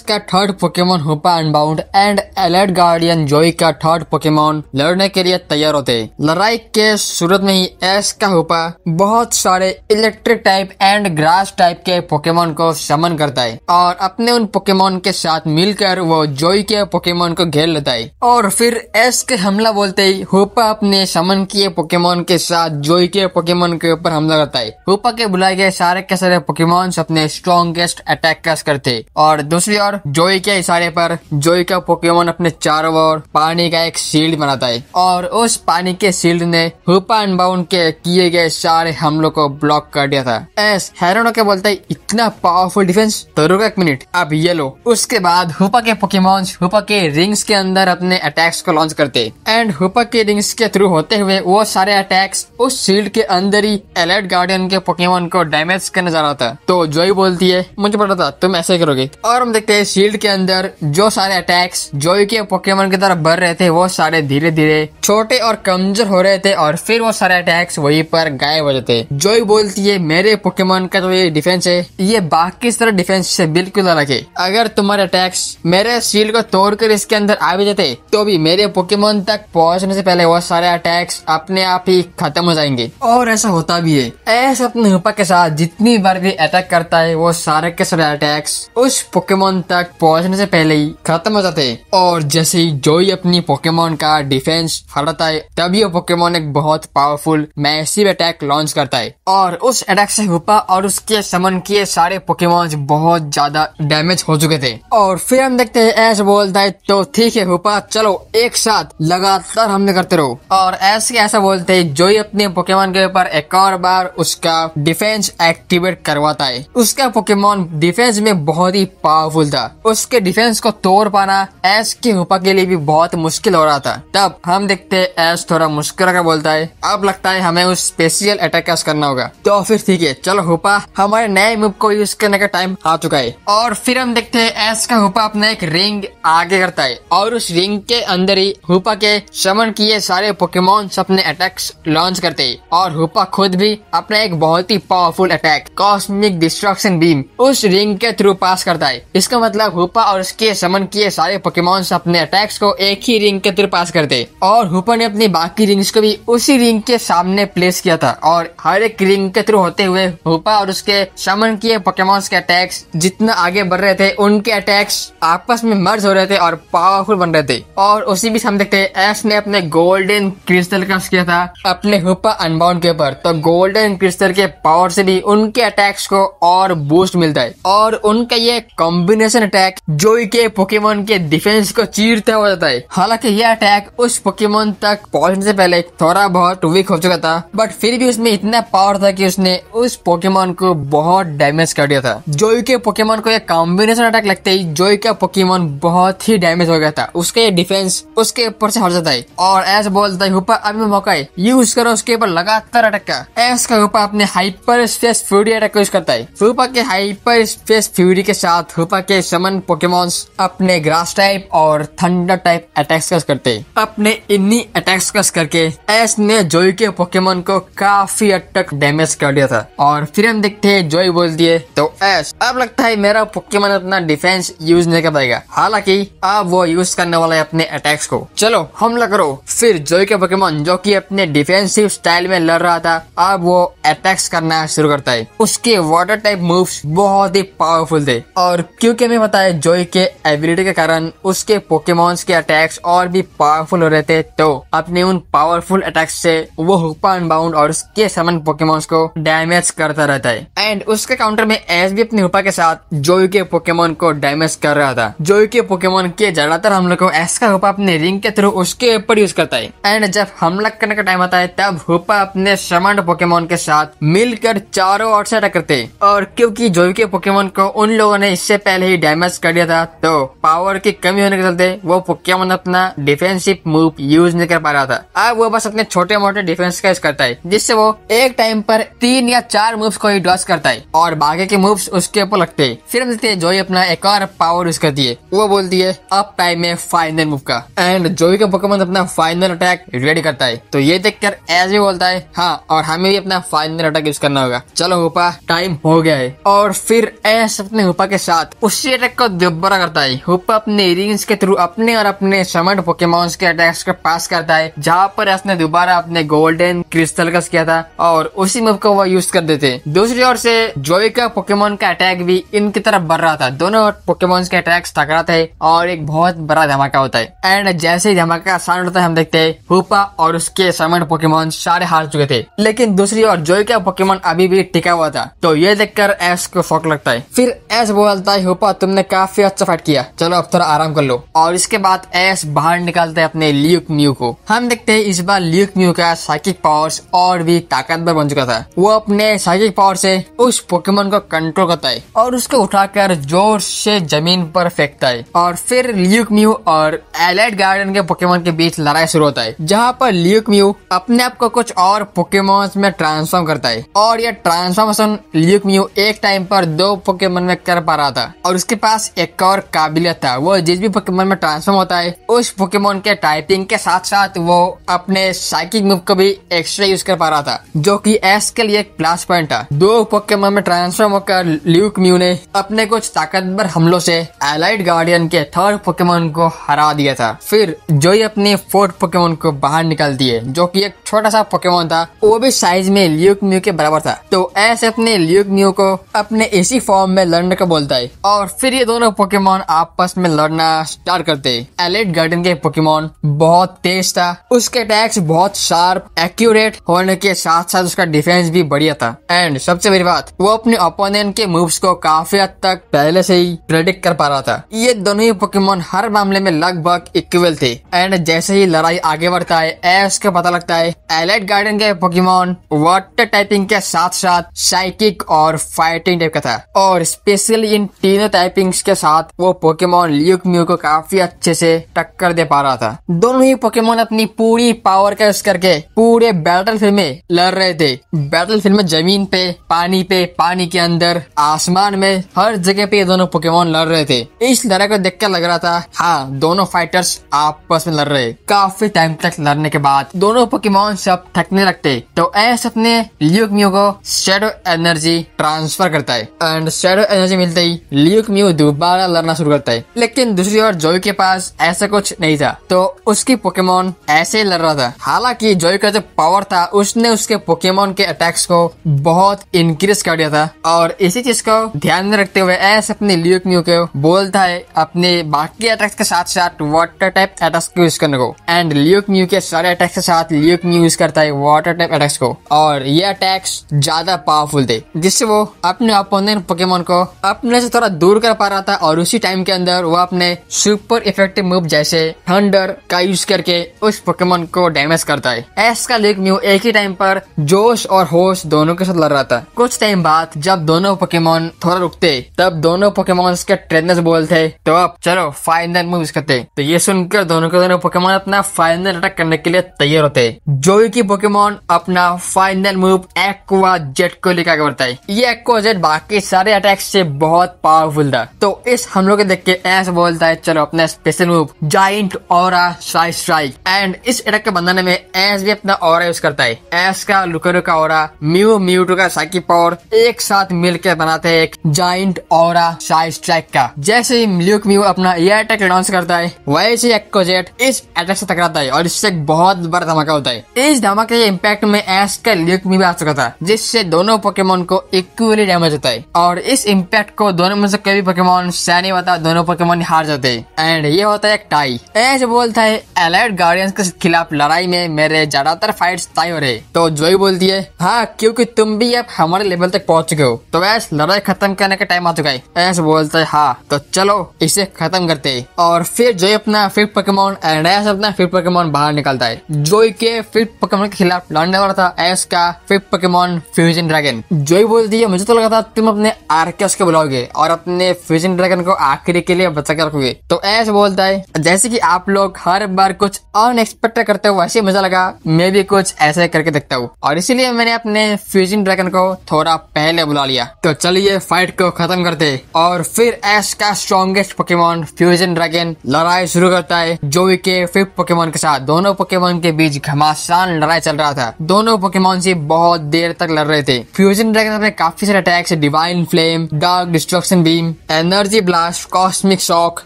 का third Pokemon हुपा unbound and allied guardian जोई का थर्ड पोकेमोन लड़ने के लिए तैयार होते। लड़ाई के शुरू में ही एस का हुपा बहुत सारे electric type and grass type के पोकेमोन को समन करता है और अपने उन पोकेमोन के साथ मिलकर वो जोई के पोकेमोन को घेर लेता है और फिर एस के हमला बोलते ही हुपा अपने समन किए पोकेमोन के साथ जोई के पोकेमोन के ऊपर हमला करता है। हुपा के बुलाए गए सारे के सारे पोकेमोन अपने स्ट्रॉन्गेस्ट अटैक करते और दूसरी ओर जोई के इशारे पर जोई का पोकेमोन अपने चारों ओर पानी का एक शील्ड बनाता है और उस पानी के शील्ड ने हुपा अनबाउंड के किए गए सारे हमलों को ब्लॉक कर दिया था। एस हैरान होकर बोलता है इतना पावरफुल डिफेंस, तो रुको एक मिनट, अब ये लो। उसके बाद हुपा के पोकेमोन्स हुपा के रिंग्स के अंदर अपने अटैक्स को लॉन्च करते एंड हुपा के रिंग्स के थ्रू होते हुए वो सारे अटैक्स उस शील्ड के अंदर ही एलाइड गार्डियन के पोकेमोन को डैमेज करने जा रहा था। तो जोई बोलती है मुझे पता था तुम ऐसे करोगे और हम देखते हैं शील्ड के अंदर जो सारे अटैक्स जोई के पोकेमोन की तरफ बढ़ रहे थे वो सारे धीरे धीरे छोटे और कमजोर हो रहे थे और फिर वो सारे अटैक्स वहीं पर गायब हो जाते। जोई बोलती है मेरे पोकेमोन का जो ये डिफेंस है ये बाकी सारे डिफेंस से बिल्कुल अलग है। अगर तुम्हारे अटैक्स मेरे शील्ड को तोड़कर इसके अंदर आ भी जाते तो भी मेरे पोकेमोन तक पहुंचने से पहले वो सारे अटैक्स अपने आप ही खत्म हो जाएंगे। और ऐसा होता भी है। ऐसा अपने हुपा के साथ जितनी बार भी अटैक करता है वो सारे के सारे अटैक्स उस पोकेमोन तक पहुंचने से पहले ही खत्म हो जाते हैं। और जैसे ही जोई अपनी पोकेमोन का डिफेंस हटाता है तभी वो पोकेमोन एक बहुत पावरफुल मैसिव अटैक लॉन्च करता है और उस अटैक से हुपा और उसके समन किए सारे पोकेमोन बहुत ज्यादा डैमेज हो चुके थे। और फिर हम देखते हैं ऐसे बोलता है तो ठीक है हुपा चलो एक साथ लगातार हमले करते रहो। और ऐसा बोलते है जोई अपने पोकेमोन के ऊपर एक और बार उसका डिफेंस एक्टिवेट करवाता है। उसका पोकेमोन डिफेंस में बहुत ही पावरफुल था, उसके डिफेंस को तोड़ पाना एस के हुपा के लिए भी बहुत मुश्किल हो रहा था। तब हम देखते हैं एस थोड़ा मुस्कुरा कर बोलता है अब लगता है हमें उस स्पेशल अटैक करना होगा। तो फिर ठीक है चलो हुपा हमारे नए मूव को यूज करने का टाइम आ चुका है। और फिर हम देखते हैं एस का हुपा अपना एक रिंग आगे करता है और उस रिंग के अंदर ही हुपा के समन किए सारे पोकेमोन अपने अटैक्स लॉन्च करते हैं और हुपा खुद भी अपना एक बहुत ही powerful attack cosmic destruction beam उस रिंग के थ्रू पास करता है। इसका मतलब हुपा और उसके समन किए सारे पोकेमोन्स अपने अटैक्स को एक ही रिंग के थ्रू पास करते और हुपा ने अपनी बाकी रिंग्स को भी उसी रिंग के सामने प्लेस किया था और हर एक रिंग के थ्रू होते हुए हुपा और उसके समन किए पोकेमोन्स के अटैक्स जितना आगे बढ़ रहे थे उनके अटैक्स आपस में मर्ज हो रहे थे और पावरफुल बन रहे थे। और उसी बीच हम देखते हैं एस ने अपने गोल्डन क्रिस्टल का किया था अपने हुपा अनबाउंड के ऊपर। तो गोल्डन क्रिस्टल के पावर से भी उनके अटैक्स को और बूस्ट मिलता है और उनका ये कॉम्बिनेशन अटैक जोई के पोकेमोन के डिफेंस को चीरता हो जाता है। हालांकि यह अटैक उस पोकेमोन तक पहुंचने से पहले थोड़ा बहुत वीक हो चुका था बट फिर भी उसमें इतना पावर था कि उसने उस पोकेमोन को बहुत डैमेज कर दिया था। जोई के पोकेमोन को एक कॉम्बिनेशन अटैक लगते ही जोई का पोकेमोन बहुत ही डैमेज हो गया था, उसका ये डिफेंस उसके ऊपर से हट जाता है और ऐसा बोलता है हुपा अभी मौका है यूज करो उसके ऊपर लगातार अटैक का। एस का हुपा अपने हाइपर स्पेस फ्यूरी अटैक को यूज करता है। हुपा के हाइपर स्पेस फ्यूरी के साथ हुपा के समन पोकेमोन्स अपने ग्रास टाइप और थंडर टाइप अटैक्स करते हैं। अपने इन्हीं अटैक्स करके एस ने जोई के पोकेमोन को काफी हद तक डैमेज कर दिया था। और फिर हम देखते हैं जोई बोलती है तो एस अब लगता है मेरा पोकेमोन अपना डिफेंस यूज नहीं कर पाएगा, हालांकि अब वो यूज करने वाला है अपने अटैक्स को, चलो हमला करो। फिर जोई के पोकेमोन जो कि अपने डिफेंसिव स्टाइल में लड़ रहा था अब वो अटैक्स करना शुरू करता है। उसके वाटर टाइप मूव्स बहुत ही पावरफुल थे और क्योंकि हमें पता है जोई के एबिलिटी के कारण उसके पोकेमोन्स के अटैक्स और भी पावरफुल हो रहे थे तो अपने उन पावरफुल अटैक्स से वो हुपा अनबाउंड और उसके समन पोकेमोन्स को डैमेज करता रहता है। एंड उसके काउंटर में एस भी अपने हुपा के साथ जोई के पोकेमोन को डैमेज कर रहा था। जोई के पोकेमोन के ज्यादातर हमलों को एस का हुपा अपने रिंग के थ्रू उसके ऊपर यूज करता है एंड जब हमला करने का टाइम आता है तब हुपा अपने समन्ड पोकेमोन के साथ मिलकर चारों ओर से अटैक करते हैं। और क्योंकि जोई के पोकेमोन को उन लोगों ने इससे पहले ही डैमेज कर दिया था तो पावर की कमी होने के चलते वो पोकेमोन अपना डिफेंसिव मूव यूज नहीं कर पा रहा था। अब वो बस अपने छोटे मोटे डिफेंस का यूज करता है जिससे वो एक टाइम पर 3 या 4 मूव्स को ही डॉच करता है और बाकी के मूव्स उसके ऊपर लगते हैं। फिर हम देखते हैं जोई अपना एक और पावर यूज करती है, वो बोलती है अब टाइम है फाइनल मूव का एंड जोई का पोकेमोन अपना फाइनल अटैक रेडी करता है। तो ये देखकर एस भी बोलता है हाँ और हमें भी अपना फाइनल अटैक यूज करना होगा, चलो हुपा टाइम हो गया है। और फिर एस अपने हुपा के साथ उसी अटैक को दोबारा करता है। हुपा अपने रिंग्स के थ्रू अपने और अपने समर्ड पोकेमॉन्स के अटैक्स को पास करता है, जहाँ पर उसने दोबारा अपने गोल्डन क्रिस्टल का किया था और उसी मूव को वो यूज कर देते। दूसरी ओर से जोई का पोकेमॉन का अटैक भी इनकी तरफ बढ़ रहा था। दोनों पोकेमॉन्स के अटैक्स टकराते हैं और एक बहुत बड़ा धमाका होता है। एंड जैसे ही धमाका साउंड होता है, हम देखते हैं हुपा और उसके समर्ड पोकेमॉन सारे हार चुके थे, लेकिन दूसरी ओर जोई का पोकेमॉन अभी भी टिका हुआ था। तो ये देखकर एस को शौक लगता है। फिर एस बोलता है, हुपा तुमने काफी अच्छा फाइट किया, चलो अब थोड़ा आराम कर लो। और इसके बाद एस बाहर निकालते हैं अपने ल्यूक म्यू को। हम देखते हैं इस बार ल्यूक म्यू का साइकिक पावर्स और भी ताकतवर बन चुका था। वो अपने साइकिक पावर से उस पोकेमॉन को कंट्रोल करता है और उसको उठाकर जोर से जमीन पर फेंकता है। और फिर ल्यूक म्यू और एलाइड गार्डियन के पोकेमॉन के बीच लड़ाई शुरू होता है, जहाँ पर ल्यूक म्यू अपने आप को कुछ और पोकेमॉन्स में ट्रांसफॉर्म करता है। और यह ट्रांसफॉर्मेशन ल्यूक म्यू एक टाइम पर 2 पोकेमॉन में कर पा रहा था। और उसके पास एक और काबिलियत था, वो जिस भी पोकेमॉन में ट्रांसफॉर्म होता है उस पोकेमॉन के टाइपिंग के साथ साथ वो अपने साइकिक मूव को भी एक्स्ट्रा यूज कर पा रहा था, जो कि एस के लिए एक प्लस पॉइंट था। 2 पोकेमॉन में ट्रांसफॉर्म होकर ल्यूक म्यू ने अपने कुछ ताकतवर हमलों से एलाइड गार्डियन के 3rd पोकेमॉन को हरा दिया था। फिर जोई अपने 4th पोकेमॉन को बाहर निकालती है, जो कि एक छोटा सा पोकेमॉन था, वो भी साइज में ल्यूक म्यू के बराबर था। तो ऐसे अपने ल्यूक म्यू को अपने इसी फॉर्म में लड़ने को बोलता है और फिर ये दोनों पोकेमॉन आपस में लड़ना स्टार्ट करते हैं। एलाइड गार्डियन के पोकेमॉन बहुत तेज था, उसके अटैक्स बहुत शार्प एक्यूरेट होने के साथ साथ उसका डिफेंस भी बढ़िया था। एंड सबसे बड़ी बात, वो अपने ओपोनेंट के मूव्स को काफी हद तक पहले से ही प्रेडिक्ट कर पा रहा था। ये दोनों ही पोकेमॉन हर मामले में लगभग इक्वल थे। एंड जैसे ही लड़ाई आगे बढ़ता है, एस को पता लगता है एलाइड गार्डियन के पोकेमॉन वाटर टाइपिंग के साथ साथ साइकिक और फाइटिंग टाइप का था। और स्पेशली इन तीनों टाइपिंग्स के साथ वो पोकेमॉन ल्यूक म्यू को काफी अच्छे से टक्कर दे पा रहा था। दोनों ही पोकेमॉन अपनी पूरी पावर का यूज करके पूरे बैटलफील्ड में लड़ रहे थे। बैटलफील्ड में जमीन पे, पानी के अंदर, आसमान में, हर जगह पे ये दोनों पोकेमॉन लड़ रहे थे। इस लड़ाई को देखकर लग रहा था हाँ, दोनों फाइटर्स आपस में लड़ रहे। काफी टाइम तक लड़ने के बाद दोनों पोकेमॉन सब थकने लगते, तो एस अपने ल्यूक म्यू को शैडो एनर्जी ट्रांसफर करता है। एंड शैडो एनर्जी मिलते ही ल्यूक म्यू दोबारा लड़ना शुरू करता है। लेकिन दूसरी ओर जोई के पास ऐसा कुछ नहीं था, तो उसकी पोकेमॉन ऐसे लड़ रहा था। हालांकि जोई का जो पावर था उसने उसके पोकेमॉन के अटैक्स को बहुत इंक्रीज कर दिया था। और इसी चीज को ध्यान में रखते हुए एस अपने ल्यूक म्यू को बोलता है अपने बाकी अटैक्स के साथ साथ वाटर टाइप अटैक्स को यूज करने को। एंड ल्यूक म्यू के सारे अटैक्स के साथ ल्यूक म्यू यूज करता है वाटर टाइप अटैक्स को, और ये अटैक्स ज्यादा पावरफुल थे, जिससे वो अपने अपोनेंट पोकेमॉन को अपने से थोड़ा दूर कर पा रहा था। और उसी टाइम के अंदर वो अपने सुपर इफेक्टिव मूव जैसे थंडर का यूज करके उस पोकेमॉन को डैमेज करता है। एस का ल्यूक म्यू एक ही टाइम पर जोश और होश दोनों के साथ लड़ रहा था। कुछ टाइम बाद जब दोनों पोकेमॉन थोड़ा रुकते, तब दोनों पोकेमॉन के ट्रेनर्स बोलते तो अब चलो फाइनल मूव करते। तो ये सुनकर दोनों के दोनों पोकेमॉन अपना फाइनल अटैक करने के लिए तैयार होते। जोई की पोकेमॉन अपना फाइनल मूव एक्वा जेट को लेकर आगे बढ़ता है। ये एक्वा जेट बाकी सारे अटैक से बहुत पावरफुल था। तो इस हमलों को देख के एस बोलता है चलो अपना special move giant aura strike. And इस अटैक के बनाने में एस भी अपना ऑरा यूज करता है। एस का लुकारो का ऑरा, म्यूटू का साइकिक पावर एक साथ मिलकर बनाते हैं एक जाइंट ऑरा स्ट्राइक का। जैसे ही ल्यूक म्यू अपना ये अटैक लॉन्च करता है, वैसे एक्वा जेट इस अटैक से टकराता है और इससे एक बहुत बड़ा धमाका होता है। इस धमाके के इम्पैक्ट में एस का ल्यूक म्यू भी आ चुका था, जिससे दोनों पोकेमॉन को इक्वली डैमेज होता है। और इस इम्पैक्ट को दोनों में से कोई भी पोकेमॉन सह नहीं पाता, दोनों पोकेमॉन हार जाते हैं। एंड ये होता है एक टाई। एस बोलता है एलाइड गार्डियंस के खिलाफ लड़ाई में मेरे ज्यादातर फाइट्स टाई हो रहे। तो जोई बोलती है हाँ, क्योंकि तुम भी अब हमारे लेवल तक पहुंच चुके हो, तो एस लड़ाई खत्म करने का टाइम आ चुका है। एस बोलता है हाँ, तो चलो इसे खत्म करते हैं। और फिर जोई अपना 5th पोकेमॉन एंड एस अपना 5th पोकेमॉन बाहर निकालता है। जोई के 5th पोकेमॉन के खिलाफ लड़ने वाला था एस का 5th पोकेमॉन फ्यूजन ड्रैगन। जोई बोलती है मुझे तो लगा था तुम अपने आर्कियस को बुलाओगे और अपने फ्यूजन ड्रैगन को आखिरी के लिए बचा के रखोगे। तो एस बोलता है जैसे कि आप लोग हर बार कुछ अनएक्सपेक्टेड करते हो, वैसे मुझे लगा मैं भी कुछ ऐसे करके देखता हूँ, और इसीलिए मैंने अपने फ्यूजन ड्रैगन को थोड़ा पहले बुला लिया। तो चलिए फाइट को खत्म करते। और फिर एस का स्ट्रॉन्गेस्ट पोकेमॉन फ्यूजन ड्रैगन लड़ाई शुरू करता है जोई के 5th पोकेमॉन के साथ। दोनों पोकेमॉन के बीच घमासान लड़ाई चल रहा था। दोनों पोकेमॉन से बहुत देर तक लड़ रहे थे। फ्यूजन ड्रैगन अपने काफी सारे attacks divine flame, dark destruction beam energy blast, cosmic shock,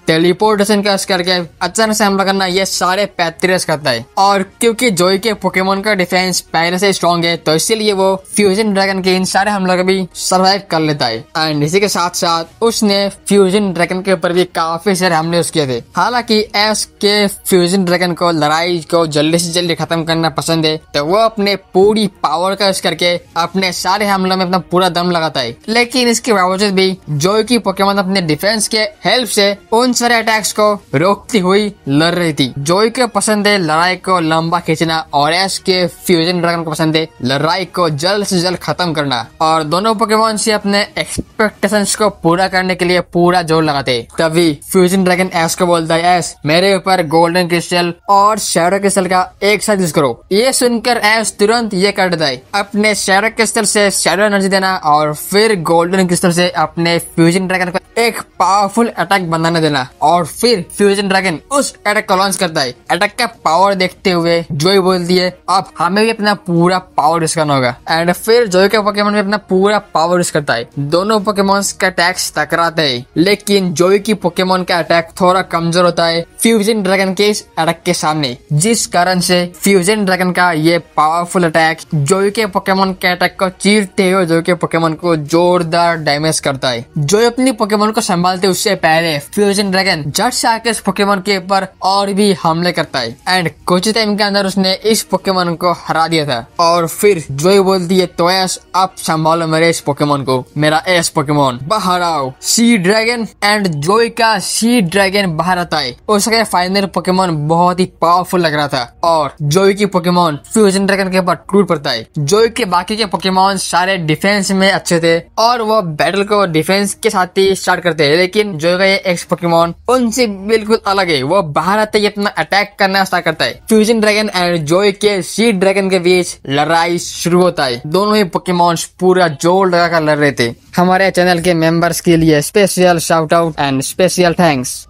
teleportation का यूज करके अचानक से हमला करना, ये सारे पैतृस करता है। और क्योंकि जोई के पोकेमोन का डिफेंस पहले से स्ट्रॉन्ग है तो इसीलिए वो फ्यूजन ड्रैगन के इन सारे हमलों को भी सर्वाइव कर लेता है। एंड इसी के साथ साथ उसने फ्यूजन ड्रैगन के ऊपर भी काफी सारे हमले किए थे। हालांकि एस के फ्यूजन ड्रैगन को लड़ाई को जल्दी से जल्दी खत्म करना पसंद है तो वो अपने पूरी पावर का यूज करके अपने सारे हमलों में अपना पूरा दम लगाता है। लेकिन इसके बावजूद भी जोई की पोकेमोन अपने डिफेंस के हेल्प से उन सारे अटैक्स को रोकती हुई लड़ रही थी। जोई को पसंद है लड़ाई को लंबा खींचना और एस के फ्यूजन ड्रैगन को पसंद है लड़ाई को जल्द से जल्द खत्म करना। और दोनों पोकेमोन से अपने एक्सपेक्टेशंस को पूरा करने के लिए पूरा जोर लगाते। तभी फ्यूजन ड्रैगन एस को बोलता है, एस मेरे ऊपर गोल्डन क्रिस्टल और शैडो क्रिस्टल का एक साथ यूज करो। ये सुनकर एस तुरंत ये कर देता है, अपने शैडो क्रिस्टल से शैडो एनर्जी देना और फिर गोल्डन क्रिस्टल से अपने फ्यूजन ड्रैगन को एक पावरफुल अटैक बनाने देना। और फिर फ्यूजन ड्रैगन उस अटैक को लॉन्च करता है। अटैक का पावर देखते हुए जोई बोलती है, अब हमें भी अपना पूरा पावर यूज करना होगा। एंड फिर जोई का पोकेमोन भी अपना पूरा पावर यूज करता है। दोनों पोकेमोन्स का अटैक्स टकराते हैं, लेकिन जोई की पोकेमोन का अटैक थोड़ा कमजोर होता है फ्यूजन ड्रैगन के इस अटैक के सामने, जिस कारण से फ्यूजन ड्रैगन का ये पावरफुल अटैक जोई के पोकेमोन के अटैक को चीरते हुए जोई के पोकेमोन को जोरदार डैमेज करता है। जोई अपनी पोकेमोन को संभालते उससे पहले फ्यूजन ड्रैगन झट से आके इस पोकेमोन के ऊपर और भी हमले करता है। एंड कुछ टाइम के अंदर उसने इस पोकेमोन को हरा दिया था। और फिर जोई बोलती है, तो एस अब संभालो मेरे इस पोकेमोन को, मेरा एस पोकेमोन बाहर आओ। सी ड्रैगन एंड जोई का सी ड्रैगन बाहर आता है। उसका फाइनल पोकेमोन बहुत ही पावरफुल लग रहा था और जोई की पोकेमोन फ्यूजन ड्रैगन के ऊपर टूट पड़ता है। जोई के बाकी के पोकेमोन सारे डिफेंस में अच्छे थे और वो बैटल को डिफेंस के साथ ही स्टार्ट करते हैं, लेकिन जोई का ये एक्स पोकेमोन उनसे बिल्कुल अलग है। वो बाहर आते ही अपना अटैक करना स्टार्ट करता है। फ्यूजन ड्रैगन एंड जोई के सी ड्रैगन के बीच लड़ाई शुरू होता है। दोनों ही पोकेमोन पूरा जोर लगाकर लड़ रहे थे। हमारे चैनल के मेंबर्स के लिए special shout out and special thanks.